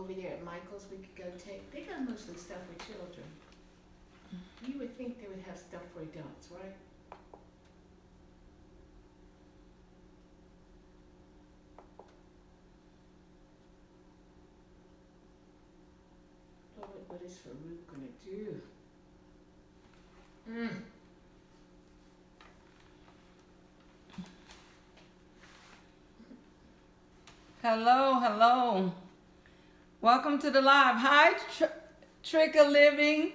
over there at Michael's we could go take. They got mostly stuff for children. You would think they would have stuff for adults, right? Lord, what is Farouk gonna do? Hello, hello. Welcome to the live. Hi, Trick of Living.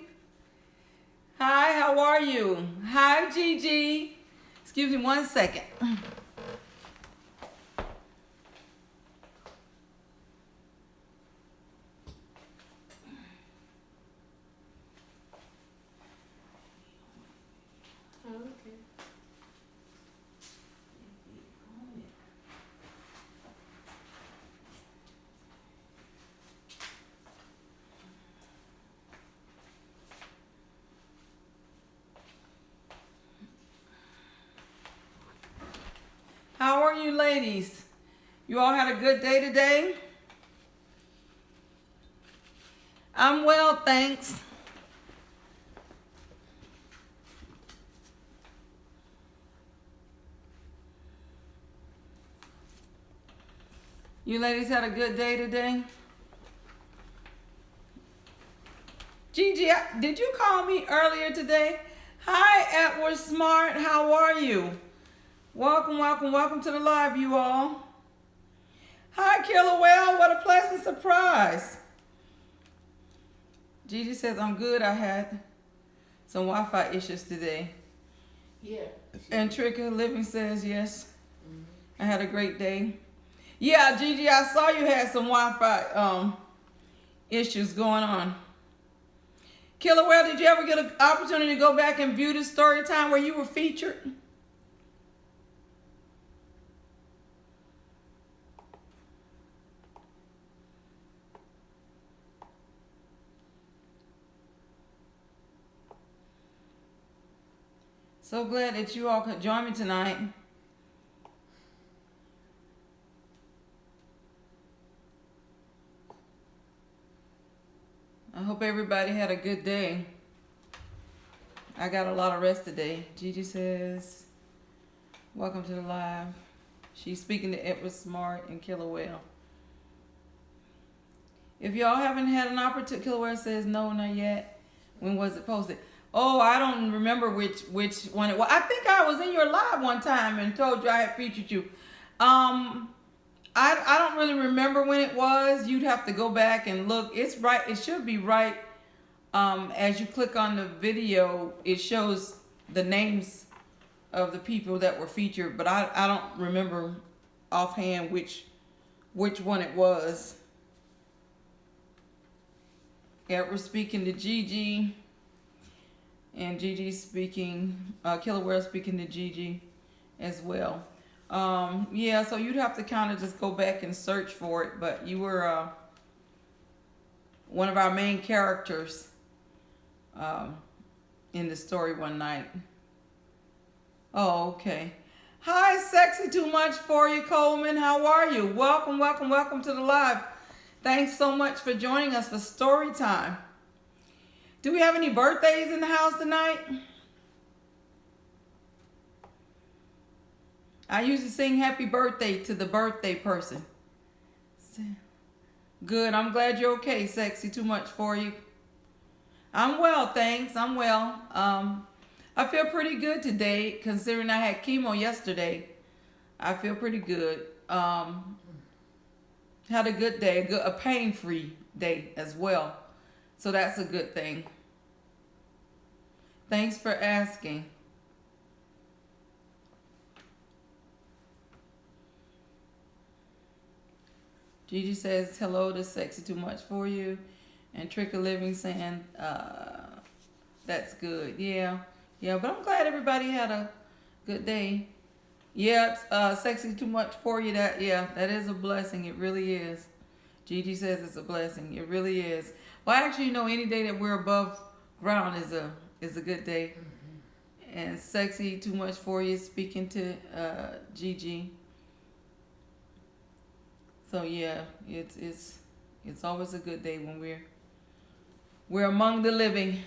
Hi, how are you? Hi, Gigi. Excuse me 1 second. Oh, okay. How are you ladies? You all had a good day today? I'm well, thanks. You ladies had a good day today? Gigi, did you call me earlier today? Hi, Edward Smart. How are you? Welcome, welcome, welcome to the live, you all. Hi, Killer Whale. What a pleasant surprise. Gigi says, I'm good. I had some Wi-Fi issues today. Yeah. And Trick of Living says, yes. I had a great day. Yeah, Gigi, I saw you had some Wi-Fi issues going on. Killer Whale, did you ever get an opportunity to go back and view the story time where you were featured? So glad that you all could join me tonight. I hope everybody had a good day. I got a lot of rest today. Gigi says, welcome to the live. She's speaking to Edward Smart and Killer Whale. If y'all haven't had an opportunity, Killer Whale says, no, not yet. When was it posted? Oh, I don't remember which one it was. I think I was in your live one time and told you I had featured you. I don't really remember when it was. You'd have to go back and look. It's right. It should be right. As you click on the video, it shows the names of the people that were featured, but I don't remember offhand which one it was. Yeah, we're speaking to Gigi. And Gigi speaking, Killer Whale speaking to Gigi as well. Yeah, so you'd have to kind of just go back and search for it. But you were one of our main characters in the story one night. Oh, okay. Hi, Sexy Too Much for you, Coleman. How are you? Welcome, welcome, welcome to the live. Thanks so much for joining us for story time. Do we have any birthdays in the house tonight? I usually sing happy birthday to the birthday person. Good. I'm glad you're okay, Sexy Too Much for you. I'm well, thanks. I'm well. I feel pretty good today, considering I had chemo yesterday. I feel pretty good. Had a good day, a pain-free day as well. So that's a good thing. Thanks for asking. Gigi says hello to Sexy Too Much for you. And Trick of Living saying that's good. Yeah, but I'm glad everybody had a good day. Yeah, Sexy Too Much for you. That is a blessing. It really is. Gigi says it's a blessing. It really is. Well, actually, any day that we're above ground is a good day. Mm-hmm. And Sexy Too Much for you speaking to Gigi. So yeah, it's It's always a good day when we're among the living.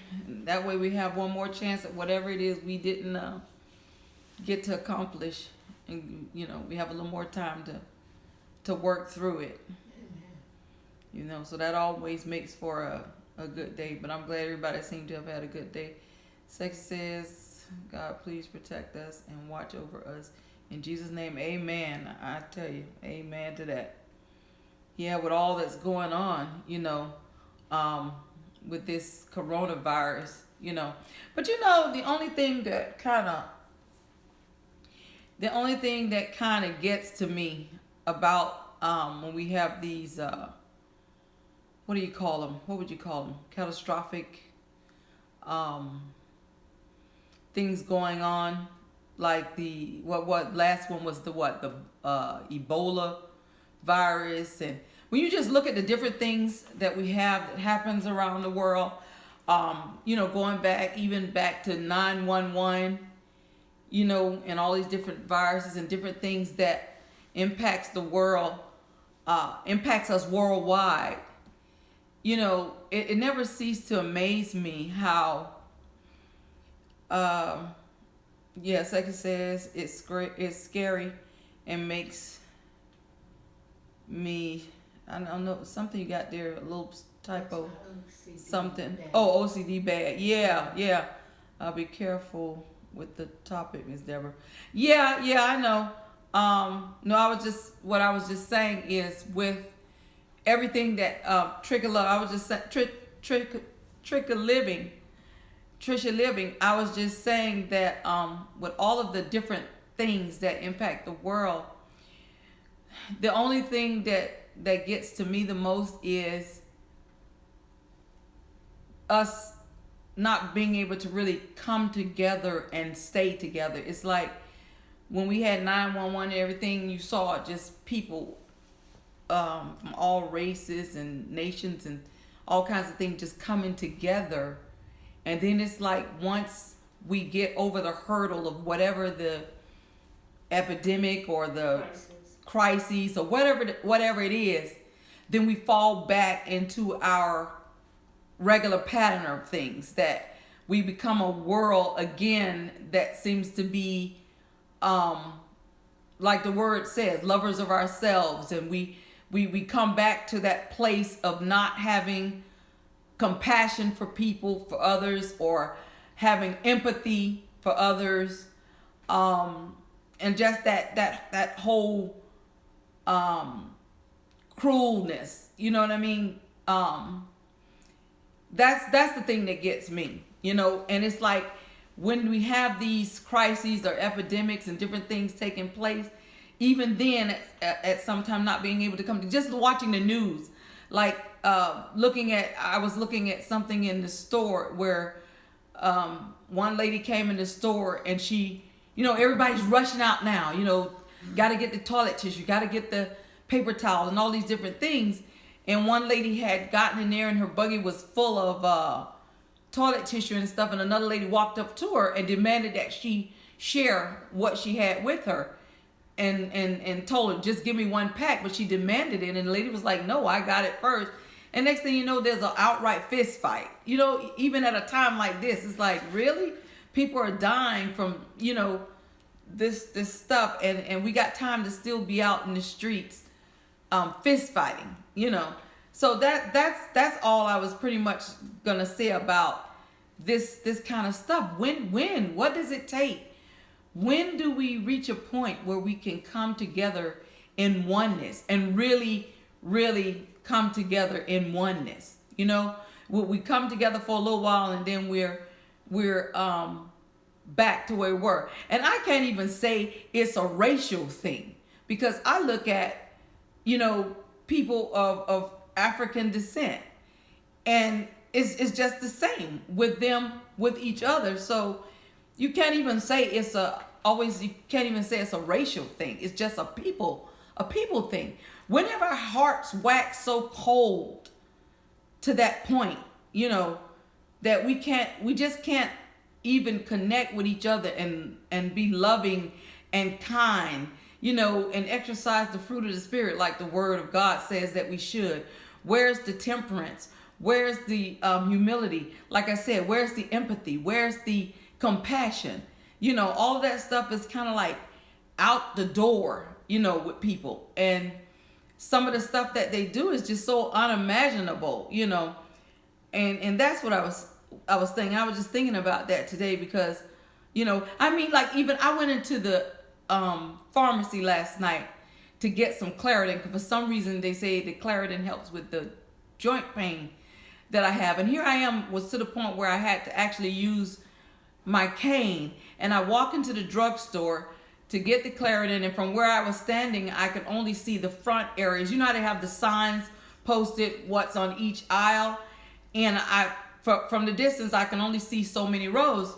That way we have one more chance at whatever it is we didn't get to accomplish, and we have a little more time to work through it. So that always makes for a good day. But I'm glad everybody seemed to have had a good day. Sex says, God, please protect us and watch over us. In Jesus' name, amen. I tell you, amen to that. Yeah, with all that's going on, with this coronavirus, But the only thing that kind of gets to me about when we have these what do you call them? What would you call them? Catastrophic things going on, like the what last one was the Ebola virus. And when you just look at the different things that we have that happens around the world, going back to 911, and all these different viruses and different things that impacts the world, impacts us worldwide. It never ceased to amaze me how, Second says it's scary and makes me, I don't know, something you got there, a little typo, something. Bad. Oh, OCD bad. Yeah. I'll be careful with the topic, Miss Deborah. Yeah, I know. What I was just saying is with everything that Trisha Living, I was just saying that with all of the different things that impact the world, the only thing that gets to me the most is us not being able to really come together and stay together. It's like when we had 911 and everything, you saw just people from all races and nations and all kinds of things just coming together. And then it's like once we get over the hurdle of whatever the epidemic or the crises or whatever it is, then we fall back into our regular pattern of things, that we become a world again that seems to be like the word says, lovers of ourselves, and we come back to that place of not having compassion for people, for others, or having empathy for others, and just that whole cruelness, you know what I mean? That's the thing that gets me, and it's like when we have these crises or epidemics and different things taking place, even then at some time not being able to come to, just watching the news, like I was looking at something in the store where one lady came in the store and she, everybody's rushing out now, got to get the toilet tissue, got to get the paper towel and all these different things. And one lady had gotten in there and her buggy was full of toilet tissue and stuff. And another lady walked up to her and demanded that she share what she had with her. And told her, just give me one pack, but she demanded it, and the lady was like, no, I got it first. And next thing you know, there's an outright fist fight. Even at a time like this, it's like, really? People are dying from, this stuff, and we got time to still be out in the streets fist fighting, So that's all I was pretty much gonna say about this kind of stuff. When what does it take? When do we reach a point where we can come together in oneness and really, really come together in oneness? We come together for a little while and then we're back to where we were. And I can't even say it's a racial thing, because I look at, people of African descent, and it's just the same with them, with each other. So you can't even say it's a racial thing. It's just a people thing. Whenever our hearts wax so cold to that point, that we just can't even connect with each other and be loving and kind, and exercise the fruit of the Spirit like the Word of God says that we should. Where's the temperance? Where's the humility? Like I said, where's the empathy? Where's the compassion? You know, all of that stuff is kind of like out the door, you know, with people. And some of the stuff that they do is just so unimaginable, you know. And that's what I was thinking. I was just thinking about that today because, you know, I mean, like even I went into the pharmacy last night to get some Claritin. For some reason, they say the Claritin helps with the joint pain that I have. And here I was to the point where I had to actually use my cane. And I walk into the drugstore to get the Claritin. And from where I was standing, I could only see the front areas. You know how they have the signs posted, what's on each aisle? And from the distance, I can only see so many rows.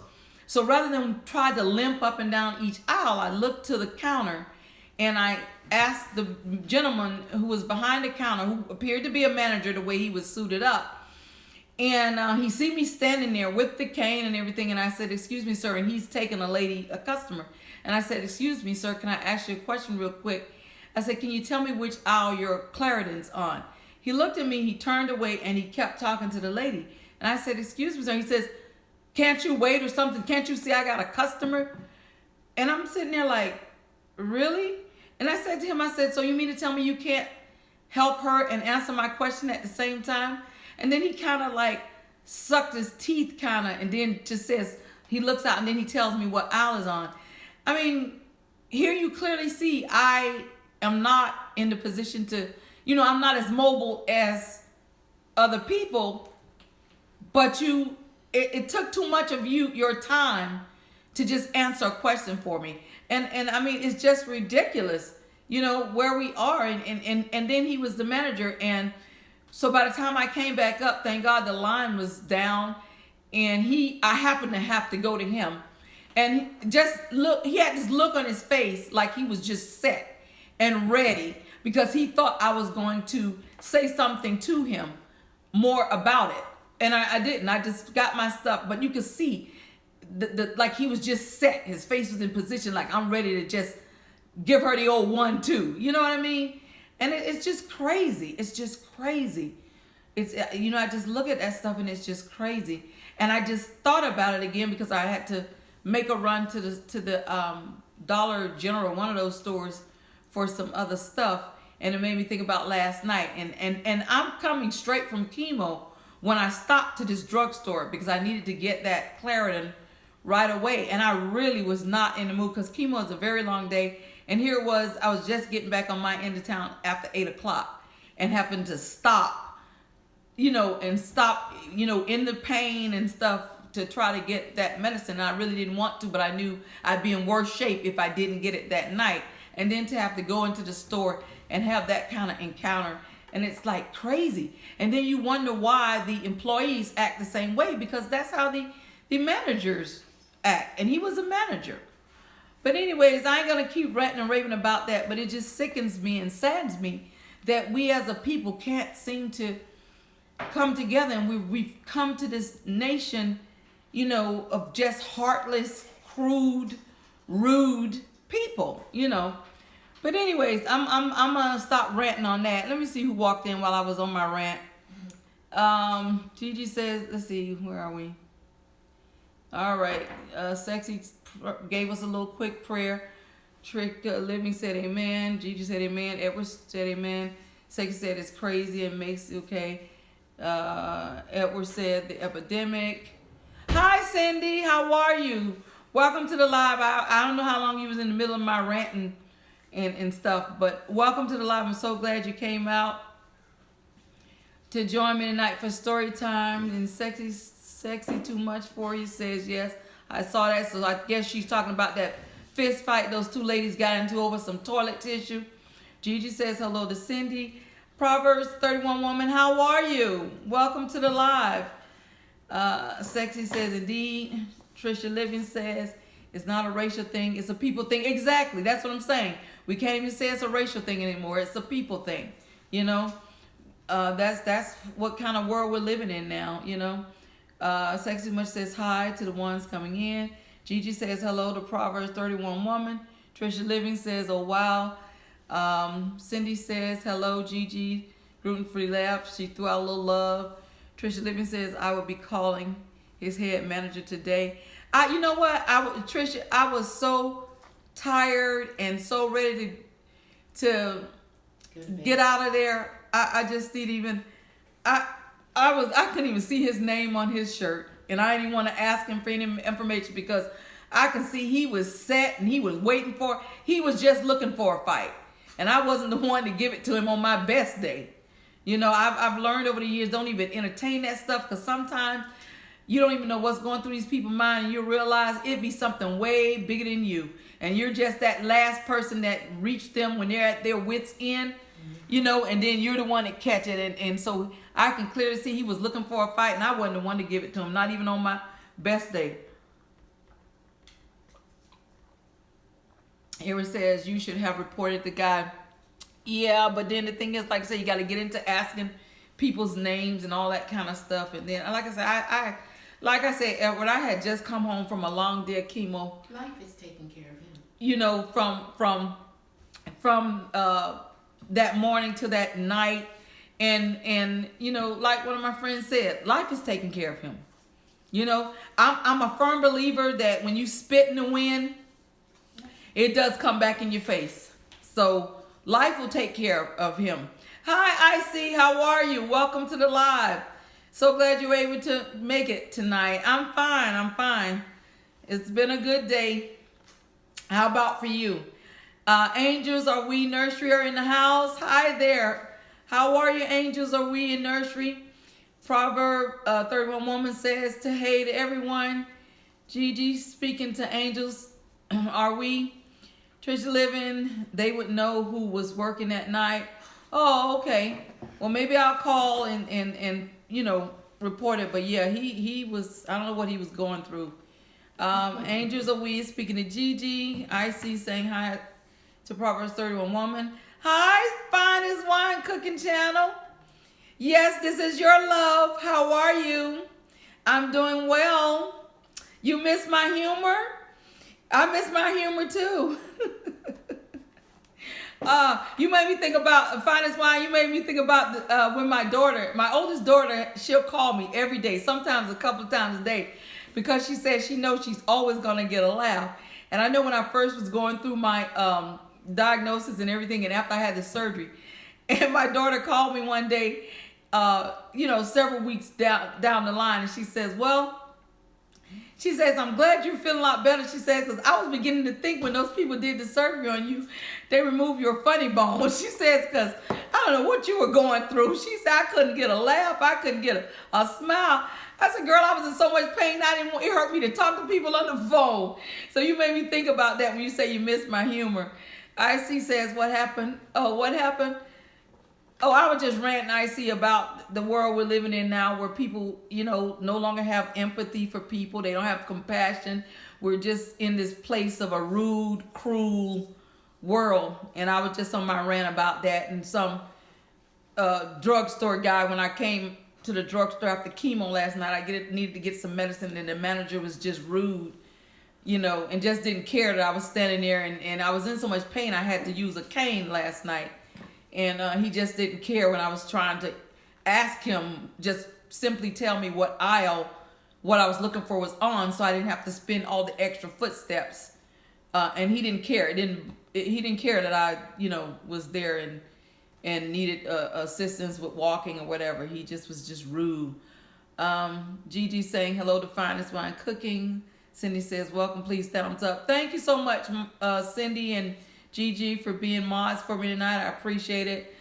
So rather than try to limp up and down each aisle, I looked to the counter and I asked the gentleman who was behind the counter, who appeared to be a manager the way he was suited up. And he see me standing there with the cane and everything. And I said, excuse me, sir. And he's taking a customer. And I said, excuse me, sir, can I ask you a question real quick? I said, can you tell me which aisle your Claritin's on? He looked at me, he turned away, and he kept talking to the lady. And I said, excuse me, sir. He says, can't you wait or something? Can't you see I got a customer? And I'm sitting there like, really? And I said to him, I said, so you mean to tell me you can't help her and answer my question at the same time? And then he kind of like sucked his teeth kind of, and then just says, he looks out and then he tells me what aisle is on. I mean, here you clearly see I am not in the position to, you know, I'm not as mobile as other people, but it took too much of your time to just answer a question for me. And I mean, it's just ridiculous, you know, where we are. And then he was the manager. And so by the time I came back up, thank God the line was down. And I happened to have to go to him. And he had this look on his face like he was just set and ready because he thought I was going to say something to him more about it. And I didn't. I just got my stuff. But you could see like he was just set. His face was in position like I'm ready to just give her the old 1-2. You know what I mean? And it's just crazy. It's just crazy. It's, you know, I just look at that stuff and it's just crazy. And I just thought about it again because I had to make a run to the Dollar General, one of those stores, for some other stuff. And it made me think about last night. And I'm coming straight from chemo when I stopped to this drugstore because I needed to get that Claritin right away. And I really was not in the mood because chemo is a very long day. And here it was, I was just getting back on my end of town after 8 o'clock and happened to stop, you know, in the pain and stuff to try to get that medicine. And I really didn't want to, but I knew I'd be in worse shape if I didn't get it that night. And then to have to go into the store and have that kind of encounter. And it's like crazy. And then you wonder why the employees act the same way because that's how the managers act. And he was a manager. But anyways, I ain't going to keep ranting and raving about that. But it just sickens me and saddens me that we as a people can't seem to come together. And we've come to this nation, you know, of just heartless, crude, rude people, you know. But anyways, I'm gonna stop ranting on that. Let me see who walked in while I was on my rant. Gigi says, let's see, where are we? All right, Sexy gave us a little quick prayer. Trick Living said amen. Gigi said amen. Edward said amen. Sexy said it's crazy and makes it okay. Edward said the epidemic. Hi Cindy, how are you? Welcome to the live. I don't know how long you was in the middle of my ranting and stuff, but welcome to the live. I'm so glad you came out to join me tonight for story time. And sexy too much for you says yes. I saw that, so I guess she's talking about that fist fight those two ladies got into over some toilet tissue. Gigi says hello to Cindy. Proverbs 31 woman, how are you? Welcome to the live. Sexy says indeed. Trisha Living says it's not a racial thing, it's a people thing. Exactly, that's what I'm saying. We can't even say it's a racial thing anymore. It's a people thing, you know. That's what kind of world we're living in now, you know. Sexy Much says hi to the ones coming in. Gigi says hello to Proverbs 31 woman. Trisha Living says, oh wow. Cindy says hello Gigi. gluten-free laugh. She threw out a little love. Trisha Living says, I will be calling his head manager today. You know what? Trisha, I was so tired and so ready to get out of there. I just didn't even, I couldn't even see his name on his shirt. And I didn't even want to ask him for any information because I can see he was set and he was waiting for, he was just looking for a fight. And I wasn't the one to give it to him on my best day. You know, I've learned over the years, don't even entertain that stuff because sometimes you don't even know what's going through these people's mind and you realize it be something way bigger than you. And you're just that last person that reached them when they're at their wits' end, you know, and then you're the one that catch it. And so I can clearly see he was looking for a fight and I wasn't the one to give it to him, not even on my best day. Here it says, you should have reported the guy. Yeah, but then the thing is, like I said, you got to get into asking people's names and all that kind of stuff. And then, like I said, like I said, Edward, I had just come home from a long day of chemo. Life is taking care of him. You know, from that morning to that night. And you know, like one of my friends said, life is taking care of him. You know, I'm a firm believer that when you spit in the wind, it does come back in your face. So life will take care of him. Hi, Icy. How are you? Welcome to the live. So glad you were able to make it tonight. I'm fine. I'm fine. It's been a good day. How about for you? Angels, are we nursery are in the house? Hi there. How are you, angels? Are we in nursery? Proverb 31 woman says to hey to everyone. Gigi speaking to angels. Are we? Trisha Living, they would know who was working that night. Oh, okay. Well, maybe I'll call and you know, report it. But yeah, he was, I don't know what he was going through. Angels, are we speaking to Gigi? Icy saying hi to Proverbs 31 woman. Hi, Finest Wine Cooking Channel. Yes, this is your love. How are you? I'm doing well. You miss my humor? I miss my humor too. You made me think about Finest Wine. You made me think about when my oldest daughter, she'll call me every day, sometimes a couple of times a day, because she says she knows she's always going to get a laugh. And I know when I first was going through my diagnosis and everything, and after I had the surgery, and my daughter called me one day, you know, several weeks down the line, and she says, well, she says, I'm glad you're feeling a lot better. She says, because I was beginning to think when those people did the surgery on you, they removed your funny bone. She says, because I don't know what you were going through. She said, I couldn't get a laugh. I couldn't get a smile. I said, girl, I was in so much pain. It hurt me to talk to people on the phone. So you made me think about that when you say you missed my humor. Icy says, what happened? Oh, what happened? Oh, I was just ranting, Icy, about the world we're living in now where people, you know, no longer have empathy for people. They don't have compassion. We're just in this place of a rude, cruel world. And I was just on my rant about that. And some drugstore guy, when I came to the drugstore after chemo last night, I needed to get some medicine, and the manager was just rude, you know, and just didn't care that I was standing there. And I was in so much pain, I had to use a cane last night. And he just didn't care when I was trying to ask him, just simply tell me what aisle what I was looking for was on, so I didn't have to spend all the extra footsteps. And he didn't care. He didn't care that I, you know, was there and needed assistance with walking or whatever. He just was just rude. Gigi saying hello to Finest Wine Cooking. Cindy says, welcome, please thumbs up. Thank you so much, Cindy and Gigi, for being mods for me tonight. I appreciate it.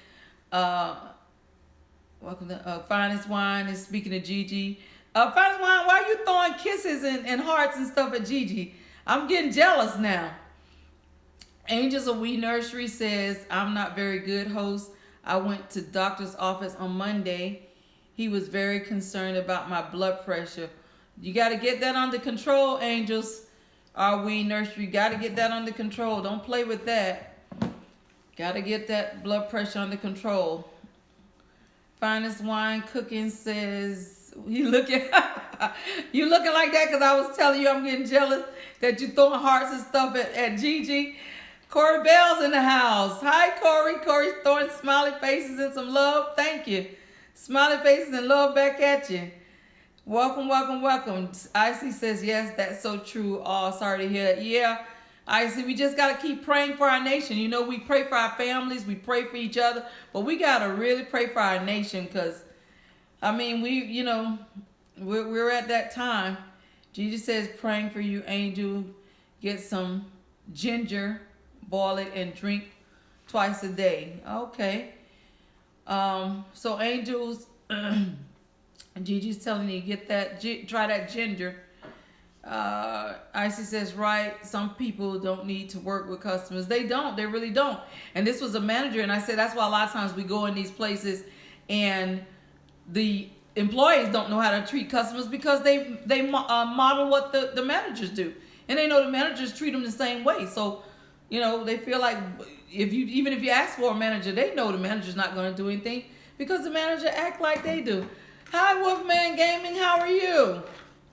Welcome to Finest Wine is speaking to Gigi. Finest Wine, why are you throwing kisses and hearts and stuff at Gigi? I'm getting jealous now. Angels of We Nursery says, I'm not very good, host. I went to doctor's office on Monday. He was very concerned about my blood pressure. You got to get that under control, Angels. Are We Nursery, got to get that under control. Don't play with that. Got to get that blood pressure under control. Finest Wine Cooking says, you looking like that because I was telling you I'm getting jealous that you throwing hearts and stuff at Gigi. Corey Bell's in the house. Hi, Corey. Corey's throwing smiley faces and some love. Thank you. Smiley faces and love back at you. Welcome, welcome, welcome. Icy says, yes, that's so true. Oh, sorry to hear that. Yeah, Icy, we just got to keep praying for our nation. You know, we pray for our families. We pray for each other. But we got to really pray for our nation because, I mean, we're at that time. Jesus says, praying for you, Angel. Get some ginger, boil it, and drink twice a day. Okay. So Angels, Gigi's telling you, get that, try that ginger. Icy says, right, some people don't need to work with customers. They don't. They really don't. And this was a manager, and I said that's why a lot of times we go in these places and the employees don't know how to treat customers because they model what the managers do. And they know the managers treat them the same way. So, you know, they feel like even if you ask for a manager, they know the manager's not going to do anything because the manager act like they do. Hi, Wolfman Gaming. How are you?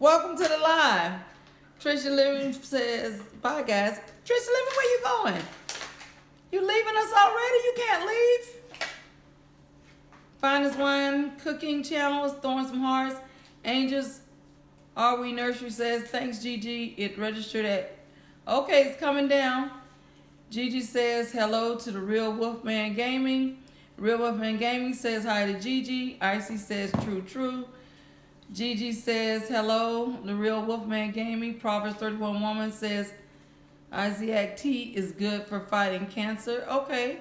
Welcome to the live. Trisha Living says, bye, guys. Trisha Living, where you going? You leaving us already? You can't leave. Finest Wine Cooking Channel is throwing some hearts. Angels Are We Nursery says, thanks, Gigi. It registered at... Okay, it's coming down. Gigi says, hello to the Real Wolfman Gaming. Real Wolfman Gaming says hi to Gigi. Icy says, true, true. Gigi says, hello, the Real Wolfman Gaming. Proverbs 31 Woman says, Isaac tea is good for fighting cancer. Okay,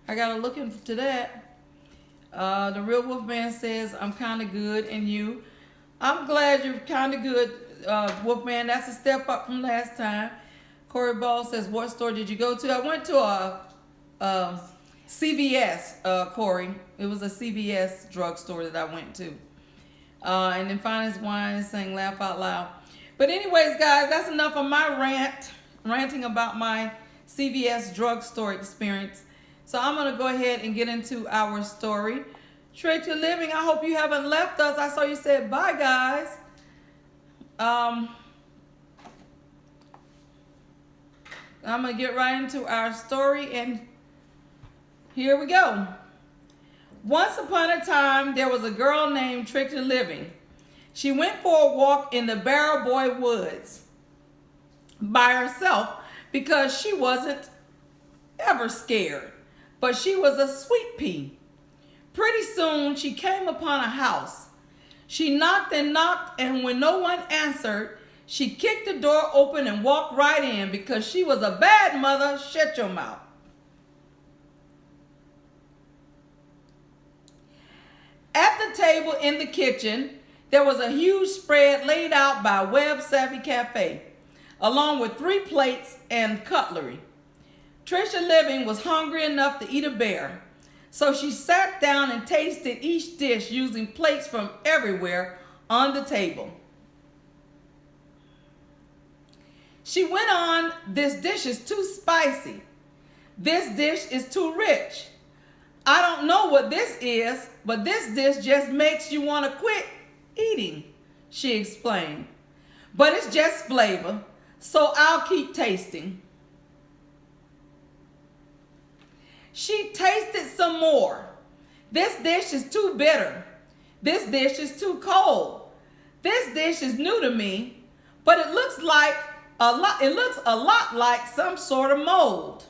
I got to look into that. The Real Wolfman says, I'm kind of good, and you? I'm glad you're kind of good, Wolfman. That's a step up from last time. Corey Ball says, what store did you go to? I went to a CVS, Corey. It was a CVS drugstore that I went to. And then Finest Wine is saying, laugh out loud. But anyways, guys, that's enough of my ranting about my CVS drugstore experience. So I'm going to go ahead and get into our story. Trisha Living, I hope you haven't left us. I saw you said bye, guys. I'm going to get right into our story, and here we go. Once upon a time, there was a girl named Trisha Living. She went for a walk in the Barrow Boy Woods by herself because she wasn't ever scared, but she was a sweet pea. Pretty soon, she came upon a house. She knocked and knocked, and when no one answered, she kicked the door open and walked right in because she was a bad mother. Shut your mouth. At the table in the kitchen, there was a huge spread laid out by Web Savvy Cafe, along with 3 plates and cutlery. Trisha Living was hungry enough to eat a bear, so she sat down and tasted each dish using plates from everywhere on the table. She went on, this dish is too spicy. This dish is too rich. I don't know what this is, but this dish just makes you want to quit eating, she explained. But it's just flavor, so I'll keep tasting. She tasted some more. This dish is too bitter. This dish is too cold. This dish is new to me, but it looks a lot like some sort of mold.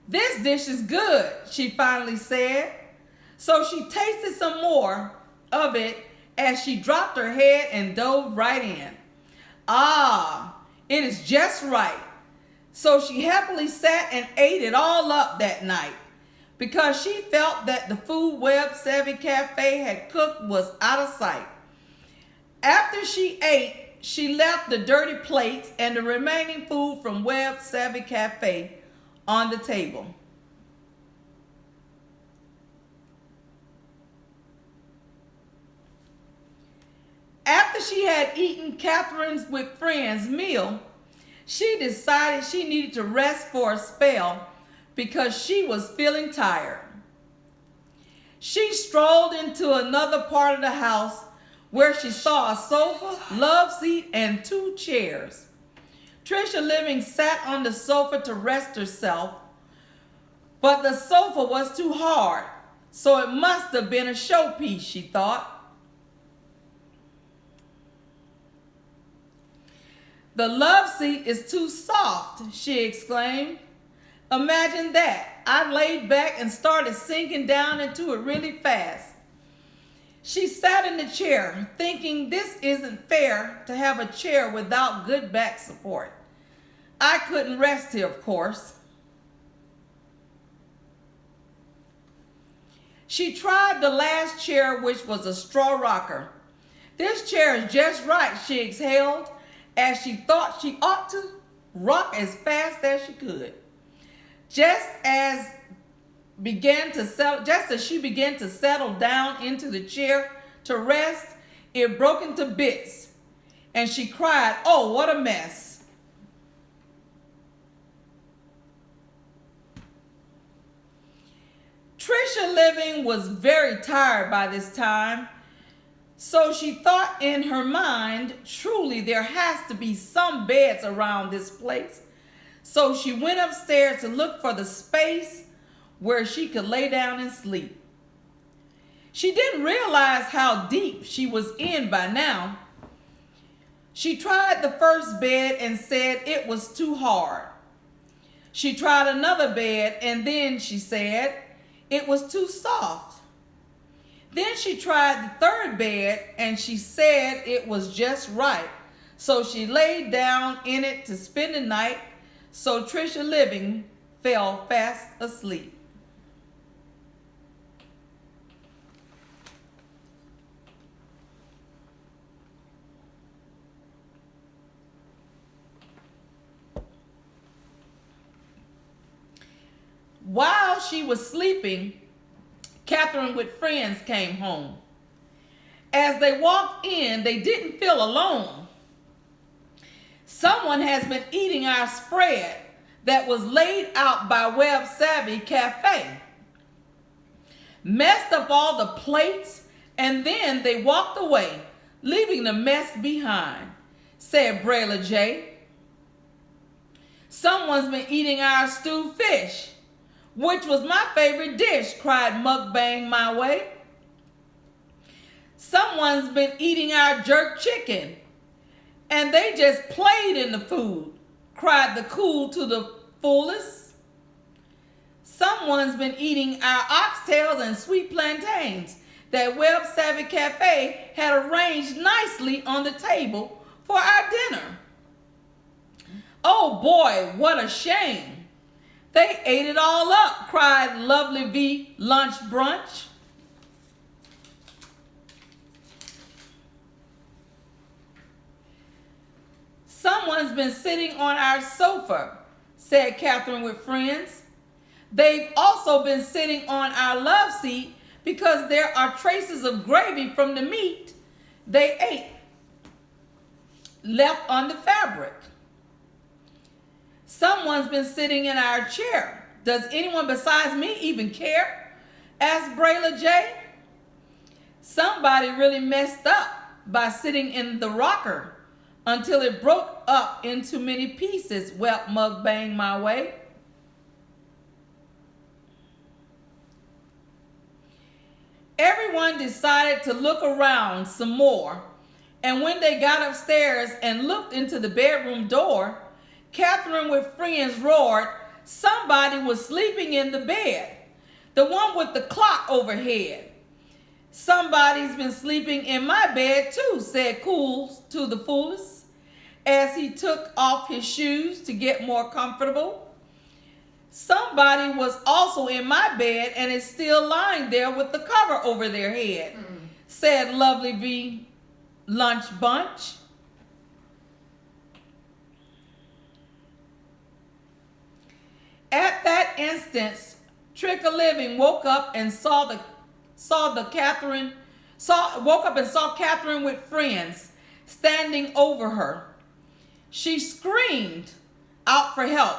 This dish is good, she finally said. So she tasted some more of it as she dropped her head and dove right in. Ah, it is just right. So she happily sat and ate it all up that night because she felt that the food Web Savvy Cafe had cooked was out of sight. After she ate, she left the dirty plates and the remaining food from Web Savvy Cafe on the table. After she had eaten Katherine's with friends meal, she decided she needed to rest for a spell because she was feeling tired. She strolled into another part of the house where she saw a sofa, love seat, and 2 chairs. Trisha Living sat on the sofa to rest herself, but the sofa was too hard, so it must have been a showpiece, she thought. The love seat is too soft, she exclaimed. Imagine that. I laid back and started sinking down into it really fast. She sat in the chair, thinking this isn't fair to have a chair without good back support. I couldn't rest here, of course. She tried the last chair, which was a straw rocker. This chair is just right, she exhaled, as she thought she ought to rock as fast as she could. Just as she began to settle down into the chair to rest, it broke into bits, and she cried, "Oh, what a mess." Trisha Living was very tired by this time, so she thought in her mind, truly there has to be some beds around this place. So she went upstairs to look for the space where she could lay down and sleep. She didn't realize how deep she was in by now. She tried the first bed and said it was too hard. She tried another bed and then she said it was too soft. Then she tried the third bed and she said it was just right. So she laid down in it to spend the night. So Trisha Living fell fast asleep. While she was sleeping, Katherine with friends came home. As they walked in, they didn't feel alone. Someone has been eating our spread that was laid out by Web Savvy Cafe. Messed up all the plates, and then they walked away, leaving the mess behind, said Prelude J. Someone's been eating our stewed fish, which was my favorite dish, cried Mukbang My Way. Someone's been eating our jerk chicken, and they just played in the food, cried the cool to the fullest. Someone's been eating our oxtails and sweet plantains that Web Savvy Cafe had arranged nicely on the table for our dinner. Oh boy, what a shame. They ate it all up, cried Lovelyvlunchbunch. Someone's been sitting on our sofa, said Katherine with friends. They've also been sitting on our love seat because there are traces of gravy from the meat they ate left on the fabric. Someone's been sitting in our chair. Does anyone besides me even care? Asked Prelude J. Somebody really messed up by sitting in the rocker until it broke up into many pieces, wept Mukbang My Way. Everyone decided to look around some more, and when they got upstairs and looked into the bedroom door, Katherine with friends roared, somebody was sleeping in the bed, the one with the clock overhead. Somebody's been sleeping in my bed too, said Cool to the fullest, as he took off his shoes to get more comfortable. Somebody was also in my bed and is still lying there with the cover over their head, said Lovelyvlunchbunch. At that instant, Trisha Living woke up and saw Katherine with friends standing over her. She screamed out for help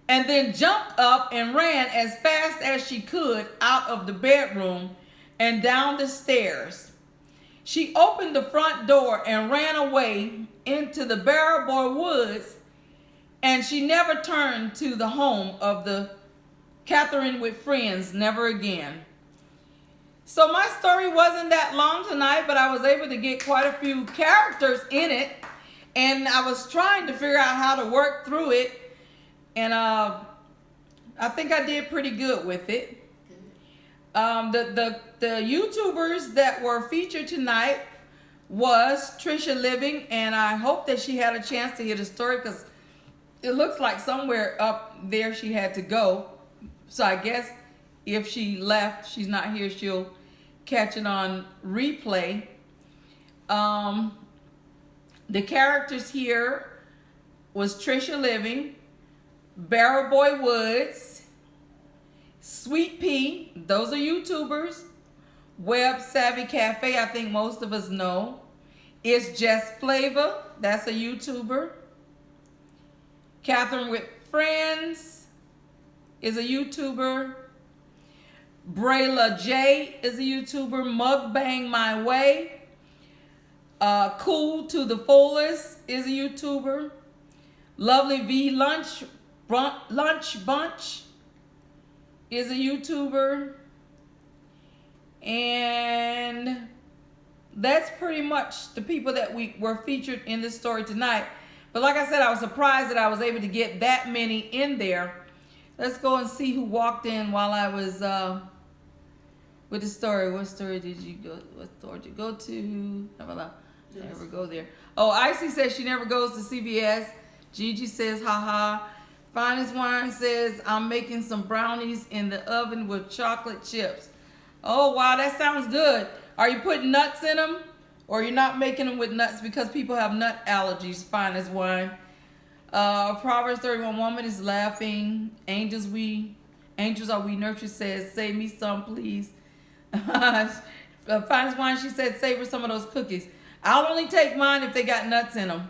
and then jumped up and ran as fast as she could out of the bedroom and down the stairs. She opened the front door and ran away into the Barrowboy woods and she never turned to the home of the Katherine with friends, never again. So my story wasn't that long tonight, but I was able to get quite a few characters in it, and I was trying to figure out how to work through it, and I think I did pretty good with it. The YouTubers that were featured tonight was Trisha Living, and I hope that she had a chance to hear the story, because it looks like somewhere up there she had to go. So I guess if she left, she's not here, she'll catch it on replay. The characters here was Trisha Living, Barrel Boy Woods, Sweet Pea, those are YouTubers. Web Savvy Cafe, I think most of us know. sJustFlava, that's a YouTuber. Katherine with Friends is a YouTuber. Brayla J is a YouTuber. Mukbang My Way. Cool to the Fullest is a YouTuber. Lovelyvlunchbunch is a YouTuber. And that's pretty much the people that we were featured in this story tonight. But like I said, I was surprised that I was able to get that many in there. Let's go and see who walked in while I was with the story. What story did you go? What store did you go to? I never go there. Oh, Icy says she never goes to CVS. Gigi says, haha. Finest Wine says, I'm making some brownies in the oven with chocolate chips. Oh, wow, that sounds good. Are you putting nuts in them? Or you're not making them with nuts because people have nut allergies? Finest Wine. Proverbs 31 woman is laughing. Angels are we nurture says, save me some, please. Finest Wine, she said, savor some of those cookies. I'll only take mine if they got nuts in them.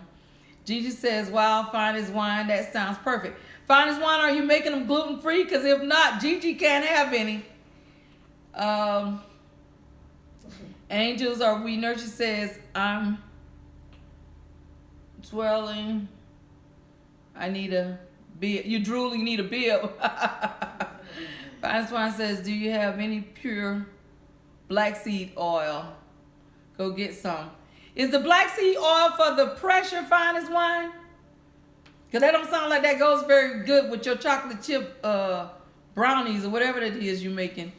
Gigi says, wow, Finest Wine, that sounds perfect. Finest Wine, are you making them gluten-free? Because if not, Gigi can't have any. Angels are we nurture says, I'm swelling. I need a bib. You drooling need a bib. Finest Wine says, do you have any pure black seed oil? Go get some. Is the black seed oil for the pressure, Finest Wine? Because that don't sound like that goes very good with your chocolate chip brownies or whatever that is you're making.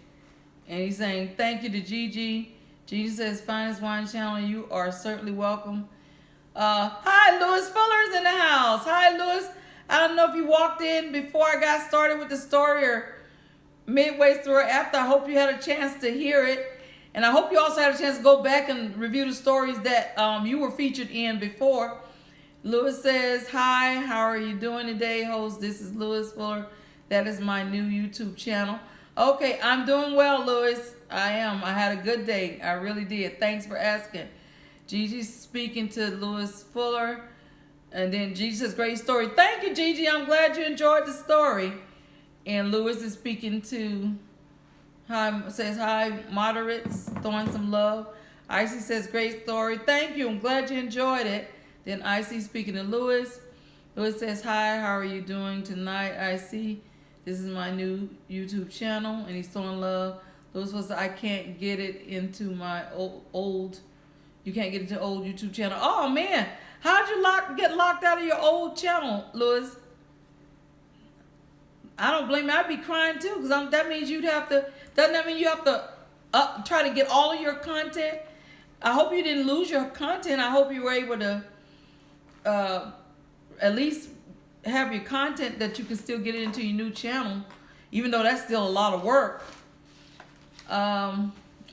And he's saying, thank you to Gigi. Gigi says, Finest Wine Channel, you are certainly welcome. Hi, Lewis Fuller's in the house. Hi, Lewis. I don't know if you walked in before I got started with the story or midway through or after. I hope you had a chance to hear it. And I hope you also had a chance to go back and review the stories that you were featured in before. Lewis says, hi, how are you doing today, host? This is Lewis Fuller. That is my new YouTube channel. Okay, I'm doing well, Lewis. I am. I had a good day. I really did. Thanks for asking. Gigi's speaking to Lewis Fuller. And then Gigi says, great story. Thank you, Gigi. I'm glad you enjoyed the story. And Lewis is speaking to, says, hi, moderates, throwing some love. Icy says, great story. Thank you. I'm glad you enjoyed it. Then Icy speaking to Lewis. Lewis says, hi, how are you doing tonight, Icy? This is my new YouTube channel. And he's throwing love. Lewis was, I can't get it into my old, you can't get into old YouTube channel. Oh, man. How'd you get locked out of your old channel, Lewis? I don't blame you. I'd be crying too, because that means you'd have to, doesn't that mean you have to try to get all of your content? I hope you didn't lose your content. I hope you were able to at least have your content that you can still get it into your new channel, even though that's still a lot of work.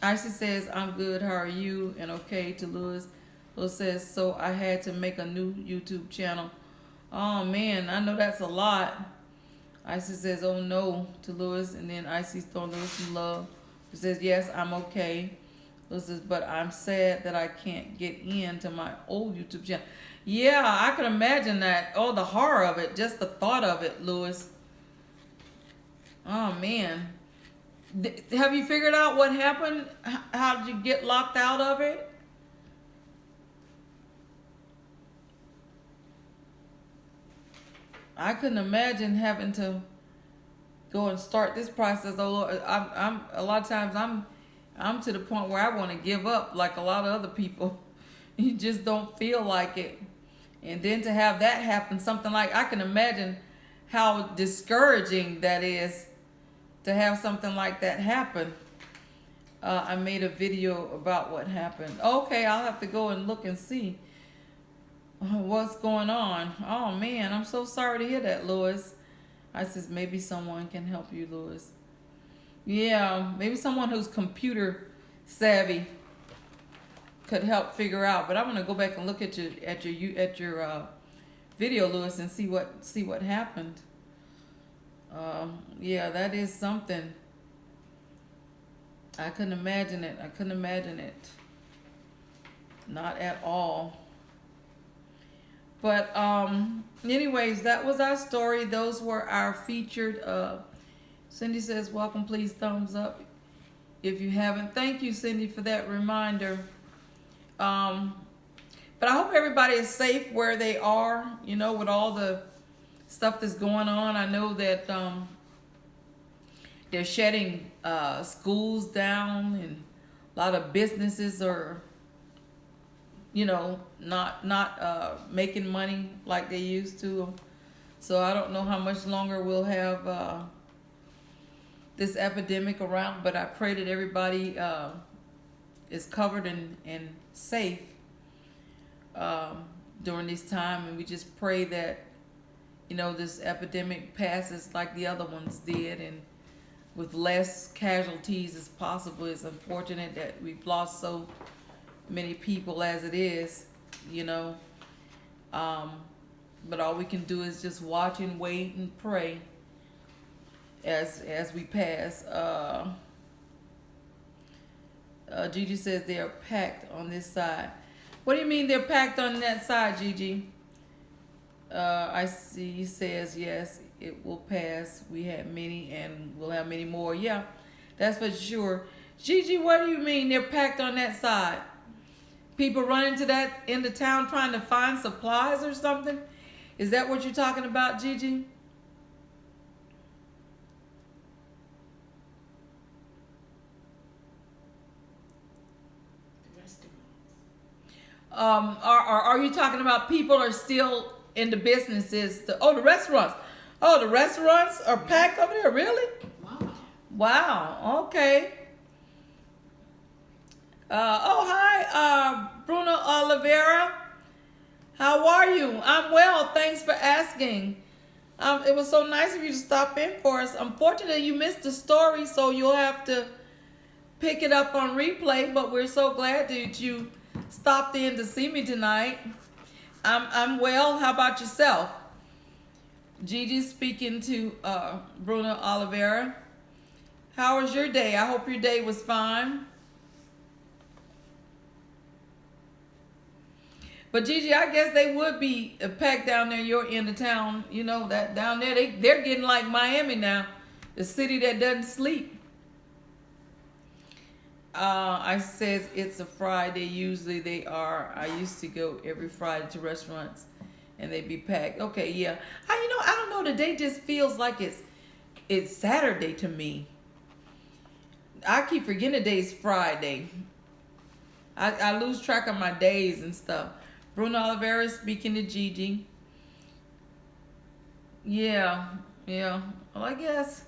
Icy says, I'm good. How are you? And okay to Lewis. Lewis says, so I had to make a new YouTube channel. Oh, man, I know that's a lot. Icy says, oh, no, to Lewis. And then Icy's throwing Lewis some love. He says, yes, I'm okay. Lewis says, but I'm sad that I can't get into my old YouTube channel. Yeah, I can imagine that. Oh, the horror of it. Just the thought of it, Lewis. Oh, man. Have you figured out what happened? How did you get locked out of it? I couldn't imagine having to go and start this process. Oh Lord, I'm a lot of times I'm to the point where I want to give up, like a lot of other people. You just don't feel like it, and then to have that happen, something like, I can imagine how discouraging that is to have something like that happen. I made a video about what happened. Okay, I'll have to go and look and see what's going on. Oh man, I'm so sorry to hear that, Lois. I says maybe someone can help you, Lois. Yeah, maybe someone who's computer savvy could help figure out. But I'm gonna go back and look at your video, Lois, and see what happened. Yeah, that is something. I couldn't imagine it. Not at all. But anyways, that was our story. Those were our featured. Cindy says, welcome, please thumbs up if you haven't. Thank you, Cindy, for that reminder. But I hope everybody is safe where they are, with all the stuff that's going on. I know that they're shutting schools down, and a lot of businesses are, not making money like they used to. So I don't know how much longer we'll have this epidemic around, but I pray that everybody is covered and safe during this time, and we just pray that this epidemic passes like the other ones did, and with less casualties as possible. It's unfortunate that we've lost so many people as it is, but all we can do is just watch and wait and pray as we pass. Gigi says they are packed on this side. What do you mean they're packed on that side, Gigi? I see. He says yes, it will pass. We had many and we'll have many more. Yeah, that's for sure. Gigi, what do you mean they're packed on that side? People running into town trying to find supplies or something? Is that what you're talking about, Gigi? Are you talking about people are still in the businesses? The restaurants. Oh, the restaurants are packed over there, really? Wow, okay. Hi, Bruno Oliveira. How are you? I'm well, thanks for asking. It was so nice of you to stop in for us. Unfortunately, you missed the story, so you'll have to pick it up on replay, but we're so glad that you stopped in to see me tonight. I'm well. How about yourself? Gigi speaking to Bruno Oliveira. How was your day? I hope your day was fine. But Gigi, I guess they would be packed down there your end of town. That down there, they're getting like Miami now, the city that doesn't sleep. I says it's a Friday. Usually they are. I used to go every Friday to restaurants, and they'd be packed. Okay, yeah. I don't know. The day just feels like it's Saturday to me. I keep forgetting the day's Friday. I lose track of my days and stuff. Bruno Oliveira speaking to Gigi. Yeah. Well, I guess.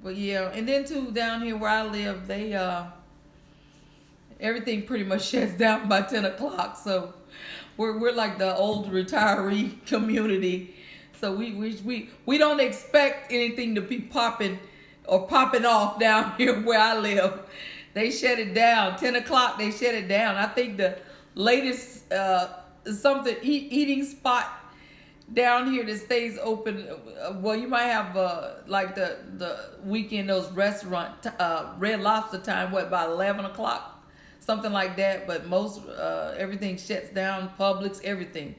But yeah, and then too, down here where I live, they everything pretty much shuts down by 10 o'clock. So we're like the old retiree community. So we don't expect anything to be popping off down here where I live. They shut it down. 10 o'clock, they shut it down. I think the latest eating spot down here that stays open, well, you might have like the weekend, those restaurant Red Lobster time, by 11 o'clock, something like that. But most everything shuts down, Publix, everything.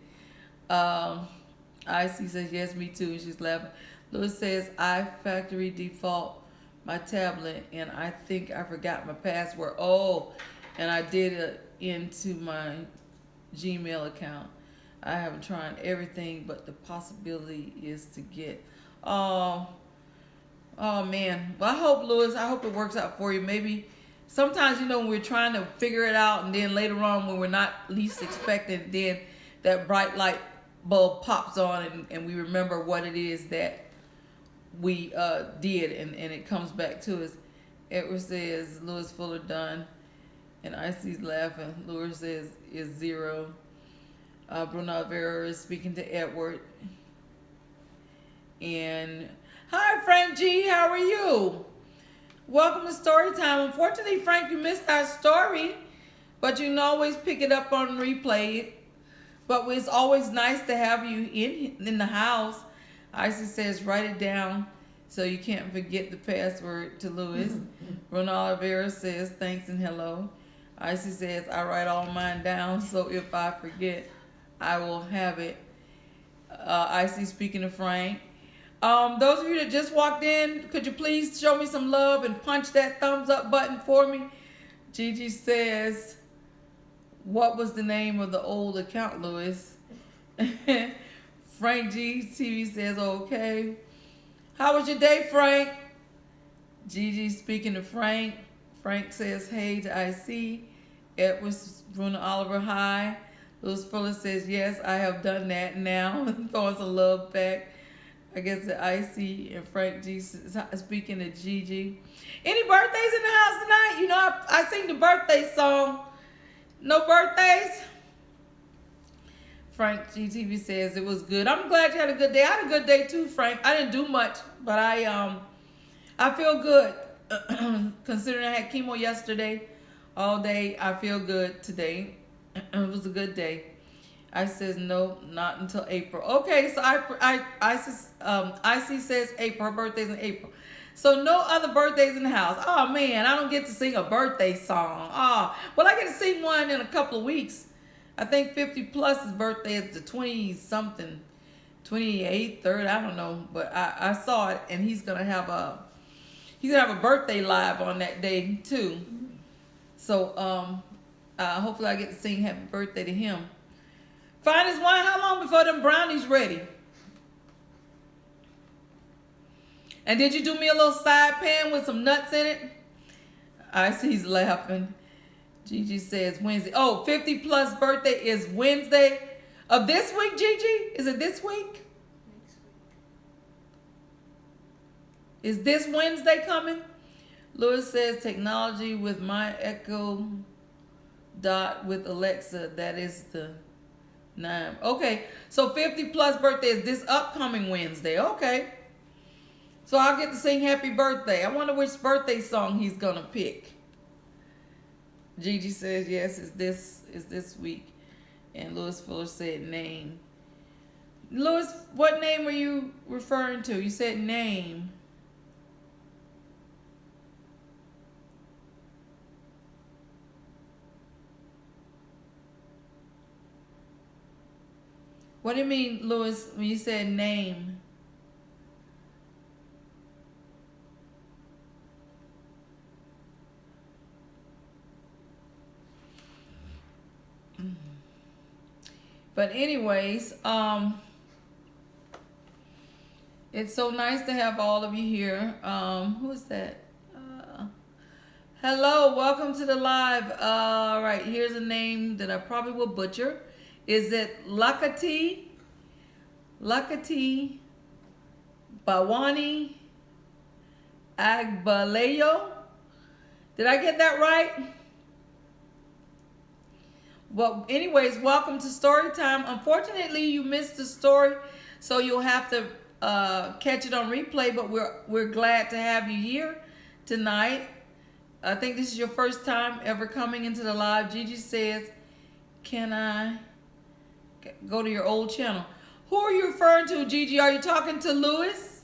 Icy says yes, me too. She's laughing. Louis says iFactory default my tablet, and I think I forgot my password. Oh, and I did it into my Gmail account. I haven't tried everything, but the possibility is to get. Oh, oh man. Well, I hope, Louis, I hope it works out for you. Maybe sometimes, when we're trying to figure it out, and then later on when we're not least expecting, then that bright light bulb pops on, and we remember what it is that we did, and it comes back to us. Edward says, Louis Fuller done. And Icy's laughing. Louis says, is 0. Bruno Vera is speaking to Edward. And, hi, Frank G. How are you? Welcome to Story Time. Unfortunately, Frank, you missed our story. But you can always pick it up on replay. But it's always nice to have you in the house. Icy says, write it down so you can't forget the password to Louis. Bruno Vera says, thanks and hello. Icy says, I write all mine down, so if I forget, I will have it. Icy speaking to Frank. Those of you that just walked in, could you please show me some love and punch that thumbs up button for me? Gigi says, what was the name of the old account, Louis? Frank G TV says, okay. How was your day, Frank? Gigi speaking to Frank. Frank says, hey to IC. Edward, Bruno Oliver, hi. Louis Fuller says, yes, I have done that now. Throwing some love back. I guess the IC and Frank G speaking to Gigi. Any birthdays in the house tonight? I sing the birthday song. No birthdays? Frank GTV says it was good. I'm glad you had a good day. I had a good day too, Frank. I didn't do much, but I feel good. Considering I had chemo yesterday all day, I feel good today. It was a good day. I says no, not until April. Okay, so IC says April. Her birthday's in April. So no other birthdays in the house. Oh man, I don't get to sing a birthday song. Oh, well, I get to sing one in a couple of weeks. I think 50 Plus's birthday is the 20-something, 28th, 3rd, I don't know. But I saw it, and he's gonna have a birthday live on that day too. So hopefully I get to sing happy birthday to him. Finest wine, how long before them brownies ready? And did you do me a little side pan with some nuts in it? I see he's laughing. Gigi says Wednesday. Oh, 50 Plus birthday is Wednesday of this week, Gigi? Is it this week? Next week. Is this Wednesday coming? Louis says technology with my Echo Dot with Alexa. That is the 9. Okay, so 50 Plus birthday is this upcoming Wednesday. Okay. So I'll get to sing happy birthday. I wonder which birthday song he's gonna pick. Gigi says yes, is this week. And Louis Fuller said name. Louis, what name are you referring to? You said name. What do you mean, Louis, when you said name? But anyways, it's so nice to have all of you here. Who is that? Hello, welcome to the live. All right, here's a name that I probably will butcher. Is it Lakati Bawani Agbaleyo? Did I get that right? Well, anyways, welcome to Story Time. Unfortunately, you missed the story, so you'll have to catch it on replay, but we're glad to have you here tonight. I think this is your first time ever coming into the live. Gigi says, can I go to your old channel? Who are you referring to, Gigi? Are you talking to Louis?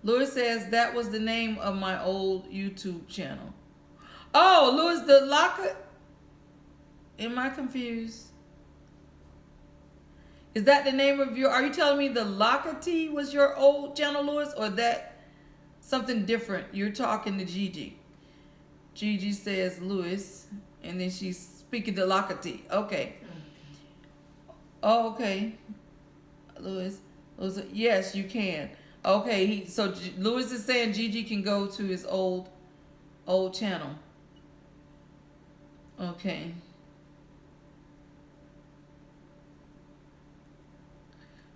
Louis says that was the name of my old YouTube channel. Oh, Louis the Locker. Am I confused? Is that the name of your, are you telling me the Lockety was your old channel, Louis, or that something different? You're talking to Gigi. Gigi says Louis, and then she's speaking to Lockety. Okay. Oh, okay. Lewis. Yes, you can. Okay, Lewis is saying Gigi can go to his old channel. Okay.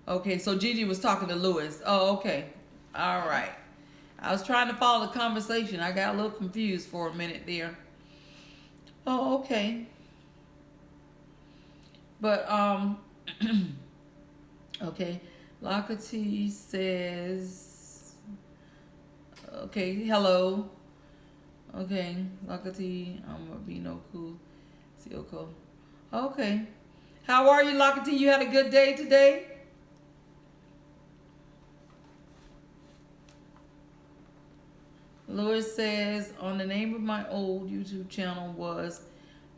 Okay, so Gigi was talking to Lewis. Oh, okay. All right. I was trying to follow the conversation. I got a little confused for a minute there. Oh, okay. But okay. Lakati says, okay, hello. Okay, Lakati, I'm gonna be no cool. Sioko. Okay. How are you, Lakati? You had a good day today? Lewis says, on the name of my old YouTube channel was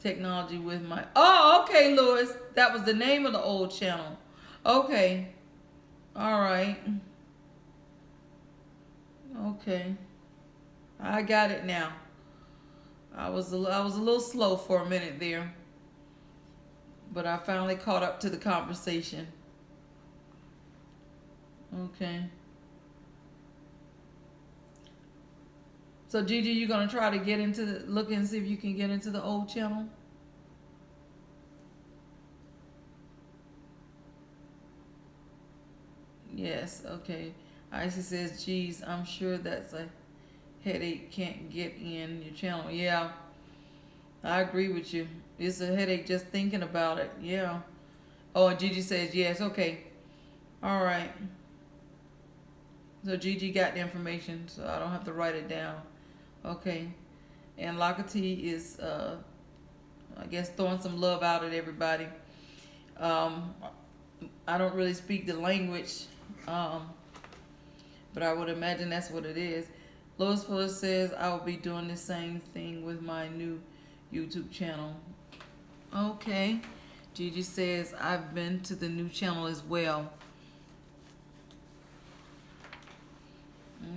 Technology with My... Oh, okay, Lewis. That was the name of the old channel. Okay. All right. Okay. I got it now. I was a little slow for a minute there. But I finally caught up to the conversation. Okay. So Gigi, you gonna try to get into look and see if you can get into the old channel? Yes, okay. Isis says, geez, I'm sure that's a headache, can't get in your channel. Yeah, I agree with you. It's a headache just thinking about it. Yeah. Oh, and Gigi says, yes, okay. All right. So Gigi got the information, so I don't have to write it down. Okay. And Lakati is, I guess, throwing some love out at everybody. I don't really speak the language, but I would imagine that's what it is. Lois Fuller says, I will be doing the same thing with my new YouTube channel. Okay. Gigi says, I've been to the new channel as well.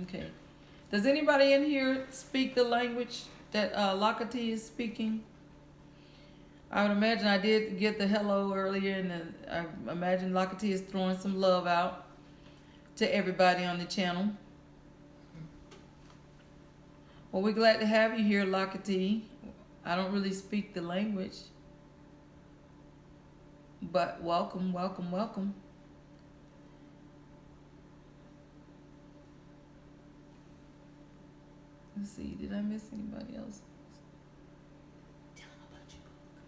Okay. Does anybody in here speak the language that Lakati is speaking? I would imagine I did get the hello earlier, and I imagine Lakati is throwing some love out to everybody on the channel. Well, we're glad to have you here, Lakati. I don't really speak the language, but welcome, welcome, welcome. Let's see, did I miss anybody else? Tell them about your book.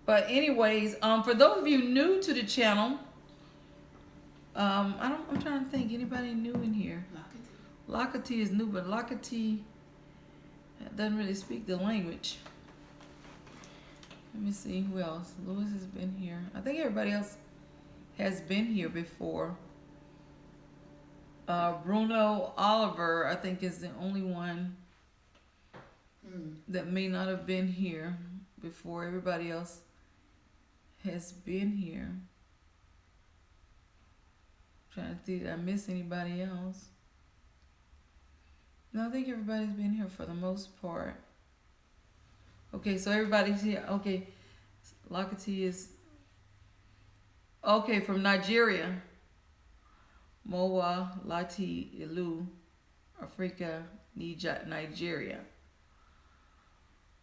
But anyways, for those of you new to the channel, I'm trying to think, anybody new in here? Lakati is new, but Lakati doesn't really speak the language. Let me see who else. Lewis has been here. I think everybody else has been here before. Bruno Oliver, I think, is the only one that may not have been here before. Everybody else has been here. Trying to see, did I miss anybody else? No, I think everybody's been here for the most part. Okay, so everybody's here. Okay, Lakati is okay from Nigeria. Mowa Lati Ilu, Africa, Nigeria.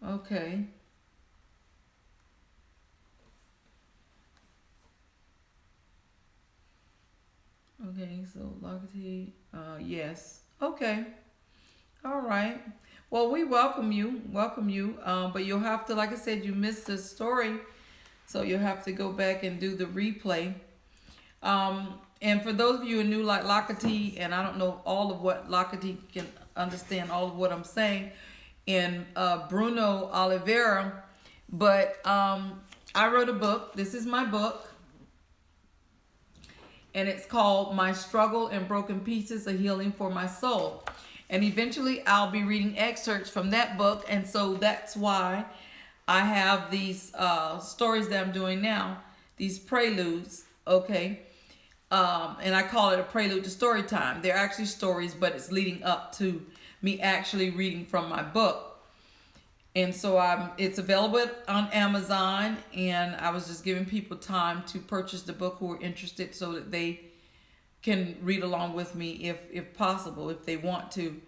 Okay. Okay, so Lakati, yes. Okay. All right. Well, we welcome you. But you'll have to, like I said, you missed the story, so you'll have to go back and do the replay. And for those of you who are new like Lakati, and I don't know all of what Lakati can understand all of what I'm saying, and Bruno Oliveira, but I wrote a book. This is my book, and it's called My Struggle and Broken Pieces, A Healing for My Soul. And eventually I'll be reading excerpts from that book, and so that's why I have these stories that I'm doing now, these preludes, okay? And I call it a prelude to story time. They're actually stories, but it's leading up to me actually reading from my book. And so it's available on Amazon, and I was just giving people time to purchase the book who are interested so that they can read along with me if possible, if they want to.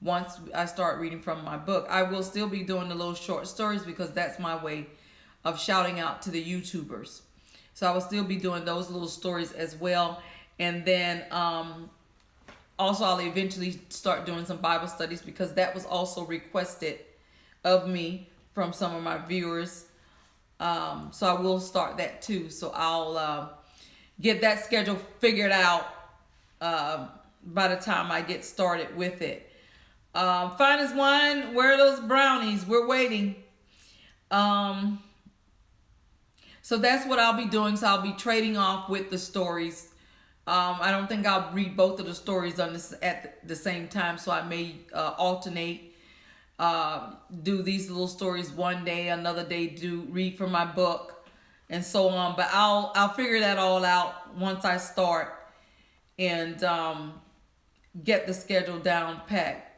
Once I start reading from my book, I will still be doing the little short stories because that's my way of shouting out to the YouTubers. So I will still be doing those little stories as well. And then also I'll eventually start doing some Bible studies because that was also requested of me from some of my viewers. So I will start that too. So I'll get that schedule figured out by the time I get started with it. Finest wine, where are those brownies? We're waiting. So that's what I'll be doing. So I'll be trading off with the stories. I don't think I'll read both of the stories at the same time. So I may alternate, do these little stories one day, another day read from my book, and so on. But I'll figure that all out once I start and get the schedule down packed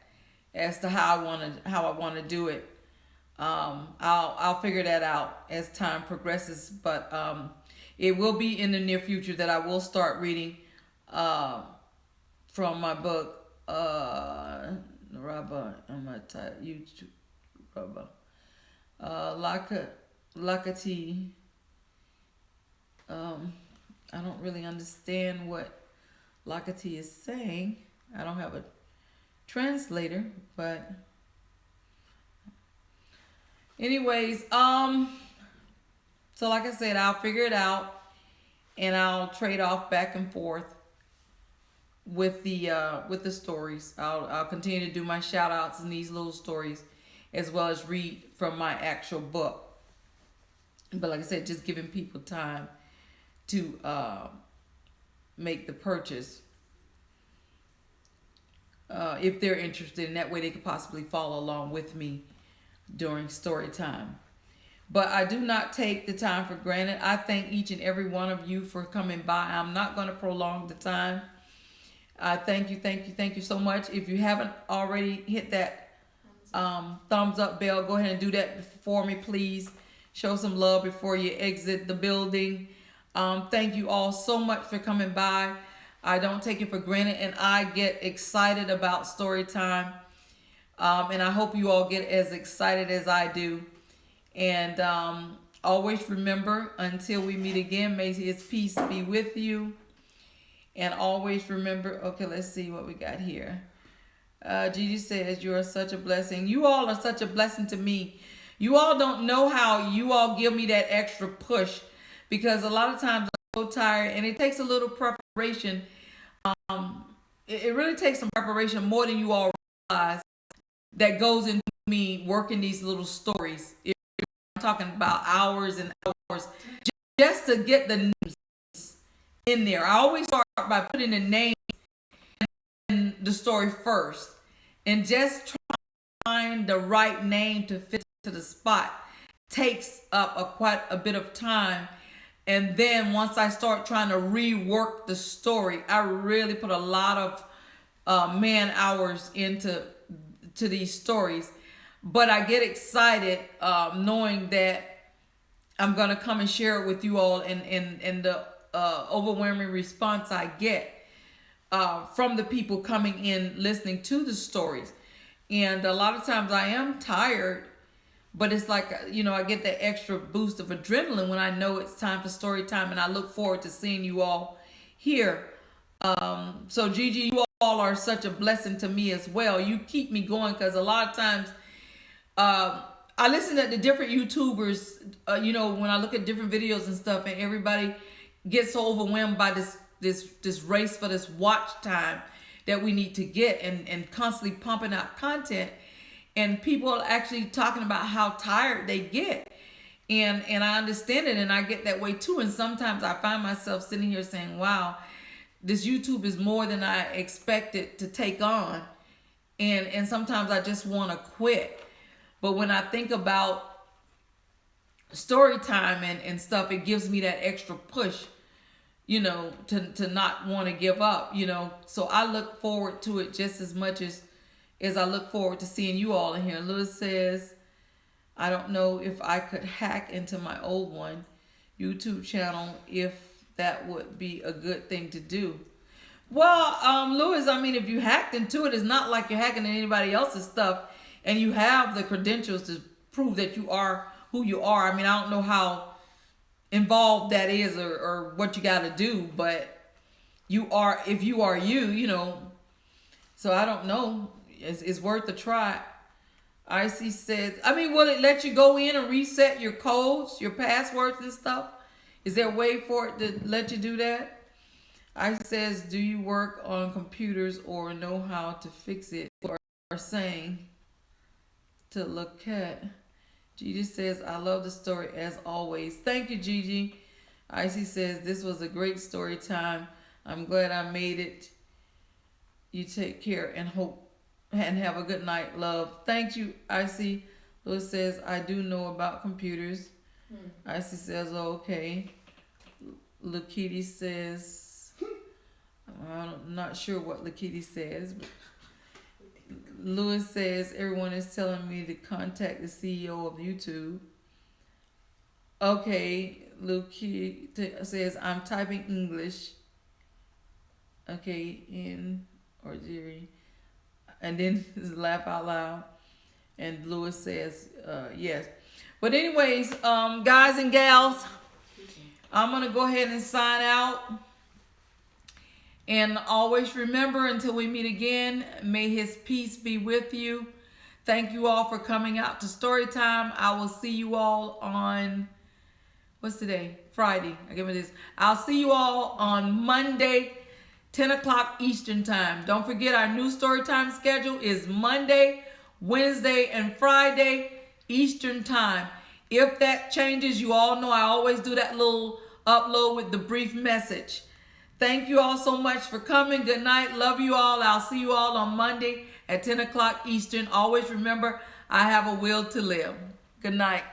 as to how I want to do it. I'll figure that out as time progresses, but it will be in the near future that I will start reading from my book, Rabba, I'm gonna type YouTube, Rabba, Lakati. I don't really understand what Lakati is saying. I don't have a translator, but anyways, so like I said, I'll figure it out and I'll trade off back and forth with the stories. I'll continue to do my shout outs in these little stories as well as read from my actual book. But like I said, just giving people time to make the purchase if they're interested, and that way they could possibly follow along with me during story time. But I do not take the time for granted. I thank each and every one of you for coming by. I'm not going to prolong the time. I thank you so much. If you haven't already hit that thumbs up bell, go ahead and do that for me, please. Show some love before you exit the building. Thank you all so much for coming by. I don't take it for granted, and I get excited about story time. And I hope you all get as excited as I do. And always remember, until we meet again, may His peace be with you. And always remember, okay, let's see what we got here. Gigi says, you are such a blessing. You all are such a blessing to me. You all don't know how you all give me that extra push, because a lot of times I'm so tired and it takes a little preparation. It really takes some preparation, more than you all realize, that goes into me working these little stories. I'm talking about hours and hours just to get the names in there. I always start by putting the name in the story first, and just trying to find the right name to fit to the spot takes up quite a bit of time. And then once I start trying to rework the story, I really put a lot of man hours into these stories. But I get excited knowing that I'm going to come and share it with you all, and the overwhelming response I get from the people coming in listening to the stories. And a lot of times I am tired, but it's like, I get that extra boost of adrenaline when I know it's time for story time, and I look forward to seeing you all here. So Gigi, you all are such a blessing to me as well. You keep me going, because a lot of times I listen to the different YouTubers, when I look at different videos and stuff, and everybody gets so overwhelmed by this race for this watch time that we need to get, and constantly pumping out content. And people are actually talking about how tired they get. And I understand it, and I get that way too. And sometimes I find myself sitting here saying, wow, this YouTube is more than I expected to take on. And sometimes I just want to quit. But when I think about story time and stuff, it gives me that extra push, to not want to give up, So I look forward to it just as much as I look forward to seeing you all in here. Lewis says, I don't know if I could hack into my old one YouTube channel, if that would be a good thing to do. Well, Louis, I mean, if you hacked into it, it's not like you're hacking into anybody else's stuff, and you have the credentials to prove that you are who you are. I mean, I don't know how involved that is, or what you got to do, but you are, if you are you, you know. So I don't know. It's worth a try. Icy says, I mean, will it let you go in and reset your codes, your passwords and stuff? Is there a way for it to let you do that? Icy says, do you work on computers or know how to fix it? Or saying to look at. Gigi says, I love the story as always. Thank you, Gigi. Icy says, this was a great story time. I'm glad I made it. You take care and hope and have a good night, love. Thank you, Icy. Louis says, I do know about computers. Icy says, okay. Lakiti says, I'm not sure what Lakiti says, but Louis says, everyone is telling me to contact the CEO of YouTube. Okay, Lakiti says, I'm typing English. Okay, in or Jerry. And then laugh out loud. And Louis says, yes. But anyways, guys and gals, I'm going to go ahead and sign out. And always remember, until we meet again, may his peace be with you. Thank you all for coming out to story time. I will see you all on, what's today? Friday. I give it this. I'll see you all on Monday, 10 o'clock Eastern time. Don't forget, our new story time schedule is Monday, Wednesday, and Friday Eastern time. If that changes, you all know I always do that little upload with the brief message. Thank you all so much for coming. Good night. Love you all. I'll see you all on Monday at 10 o'clock Eastern. Always remember, I have a will to live. Good night.